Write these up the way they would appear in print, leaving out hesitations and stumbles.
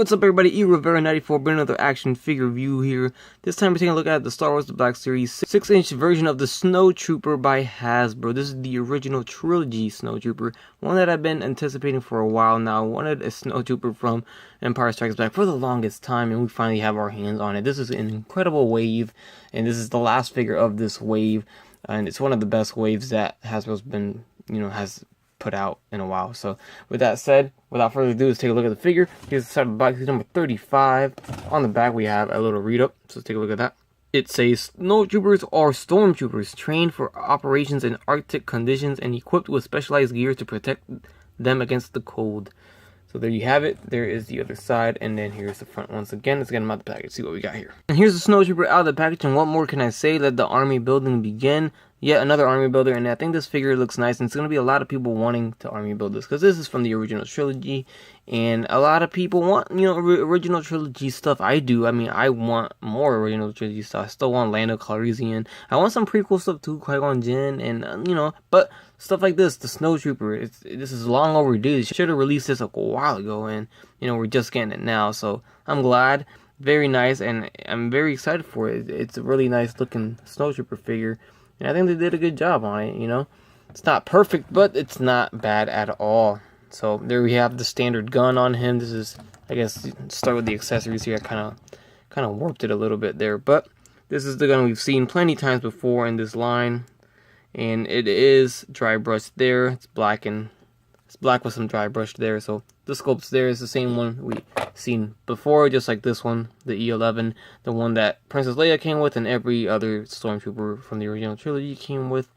What's up everybody, Rivera94 bringing another action figure review here. This time we're taking a look at the Star Wars The Black Series 6-inch version of the Snowtrooper by Hasbro. This is the original trilogy Snowtrooper, one that I've been anticipating for a while now. I wanted a Snowtrooper from Empire Strikes Back for the longest time, and we finally have our hands on it. This is an incredible wave, and this is the last figure of this wave, and it's one of the best waves that Hasbro's been, has put out in a while. So with that said, without further ado, let's take a look at the figure. Here's the side of the box, number 35. On the back we have a little read up, so let's take a look at that. It says, Snowtroopers are stormtroopers trained for operations in Arctic conditions and equipped with specialized gear to protect them against the cold. So there you have it. There is the other side, and then here's the front once again. Let's get them out of the package, see what we got here. And here's the Snowtrooper out of the package, and what more can I say? Let the army building begin. Yet another army builder, and I think this figure looks nice, and it's going to be a lot of people wanting to army build this, because this is from the original trilogy, and a lot of people want, original trilogy stuff. I do. I mean, I want more original trilogy stuff. I still want Lando Calrissian. I want some prequel stuff too, Qui-Gon Jinn, and, but stuff like this, the Snowtrooper, this is long overdue. They should have released this a while ago, and, we're just getting it now, so I'm glad. Very nice, and I'm very excited for it. It's a really nice looking Snowtrooper figure. And I think they did a good job on it, It's not perfect, but it's not bad at all. So there we have the standard gun on him. This is, I guess, start with the accessories here. I kind of warped it a little bit there, but this is the gun we've seen plenty times before in this line, and it is dry brushed there. It's black with some dry brush there. So the sculpt's there is the same one we've seen before, just like this one, the E11, the one that Princess Leia came with, and every other Stormtrooper from the original trilogy came with.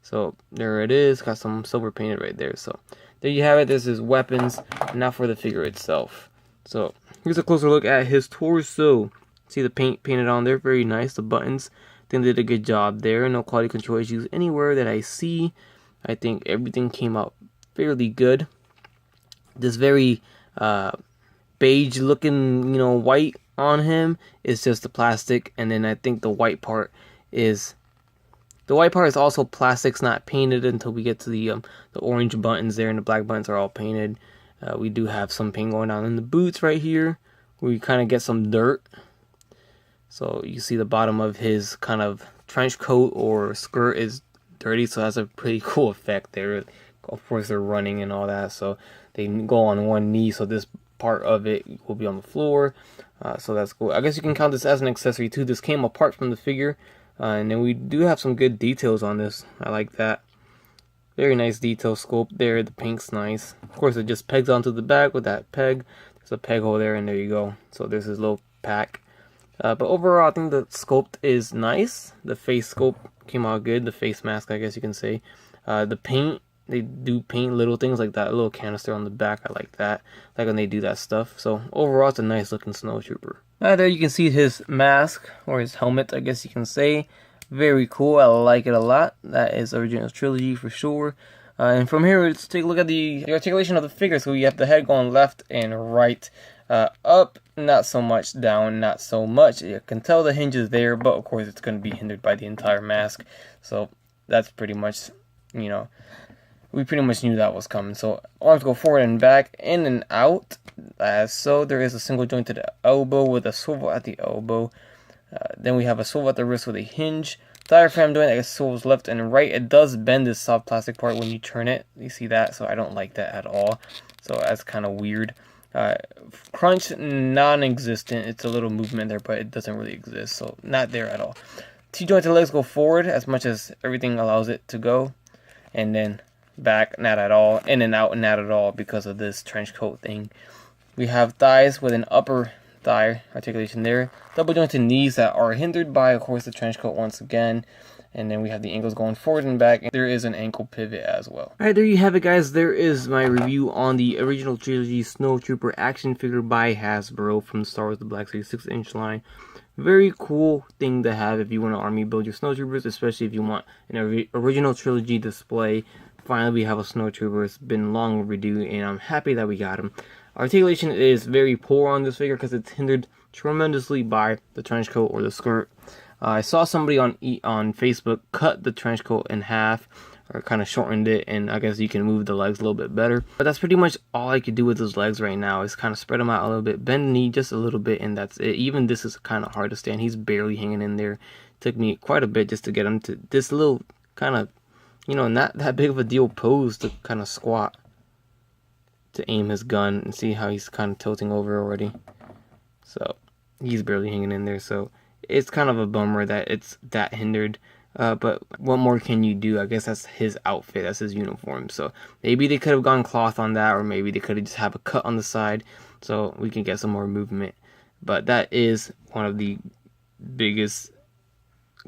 So there it is, got some silver painted right there. So there you have it. This is weapons, now for the figure itself. So here's a closer look at his torso. See the paint painted on there, very nice. The buttons, I think they did a good job there. No quality control issues anywhere that I see. I think everything came out fairly good. This very beige looking, white on him is just the plastic, and then I think the white part is also plastic. It's not painted until we get to the orange buttons there, and the black buttons are all painted. We do have some paint going on in the boots right here, where you kind of get some dirt. So you see the bottom of his kind of trench coat or skirt is dirty, so that's a pretty cool effect there. Of course, they're running and all that, so they go on one knee, so this part of it will be on the floor. So that's cool. I guess you can count this as an accessory too. This came apart from the figure, and then we do have some good details on this. I like that. Very nice detail sculpt there. The paint's nice. Of course, it just pegs onto the back with that peg. There's a peg hole there, and there you go. So there's his little pack. But overall, I think the sculpt is nice. The face sculpt came out good. The face mask, I guess you can say. The paint, they do paint little things like that little canister on the back. I like that. I like when they do that stuff. So overall, it's a nice looking Snowtrooper. There you can see his mask, or his helmet, I guess you can say. Very cool. I like it a lot. That is original trilogy for sure. And from here, let's take a look at the articulation of the figure. So we have the head going left and right. Up, not so much. Down, not so much. You can tell the hinge is there, but of course it's going to be hindered by the entire mask. So that's pretty much, we pretty much knew that was coming. So arms go forward and back, in and out. As so, there is a single joint to the elbow with a swivel at the elbow. Then we have a swivel at the wrist with a hinge. Diaphragm joint that swivels left and right. It does bend this soft plastic part when you turn it. You see that? So I don't like that at all. So that's kind of weird. Crunch, non-existent. It's a little movement there, but it doesn't really exist. So not there at all. T-joint to the legs go forward as much as everything allows it to go. And then back, not at all. In and out, not at all, because of this trench coat thing. We have thighs with an upper thigh articulation there. Double jointed knees that are hindered by, of course, the trench coat once again. And then we have the ankles going forward and back. And there is an ankle pivot as well. Alright, there you have it, guys. There is my review on the original trilogy Snowtrooper action figure by Hasbro from Star Wars The Black Series 6-inch line. Very cool thing to have if you want to army build your Snowtroopers, especially if you want an original trilogy display. Finally, we have a Snowtrooper. It's been long overdue, and I'm happy that we got him. Articulation is very poor on this figure because it's hindered tremendously by the trench coat or the skirt. I saw somebody on Facebook cut the trench coat in half. or kind of shortened it, and I guess you can move the legs a little bit better. But that's pretty much all I could do with his legs right now, is kind of spread them out a little bit, bend the knee just a little bit, and that's it. Even this is kind of hard to stand. He's barely hanging in there. Took me quite a bit just to get him to this little kind of, you know, not that big of a deal pose to kind of squat to aim his gun, and see how he's kind of tilting over already. So he's barely hanging in there, so it's kind of a bummer that it's that hindered. But what more can you do? I guess that's his outfit, that's his uniform. So maybe they could have gone cloth on that, or maybe they could have just have a cut on the side so we can get some more movement. But that is one of the biggest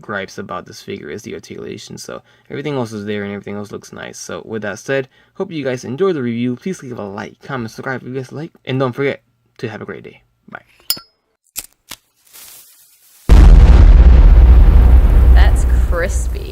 gripes about this figure, is the articulation. So everything else is there and everything else looks nice. So with that said, hope you guys enjoyed the review. Please leave a like, comment, subscribe if you guys like, and don't forget to have a great day. Bye. That's crispy.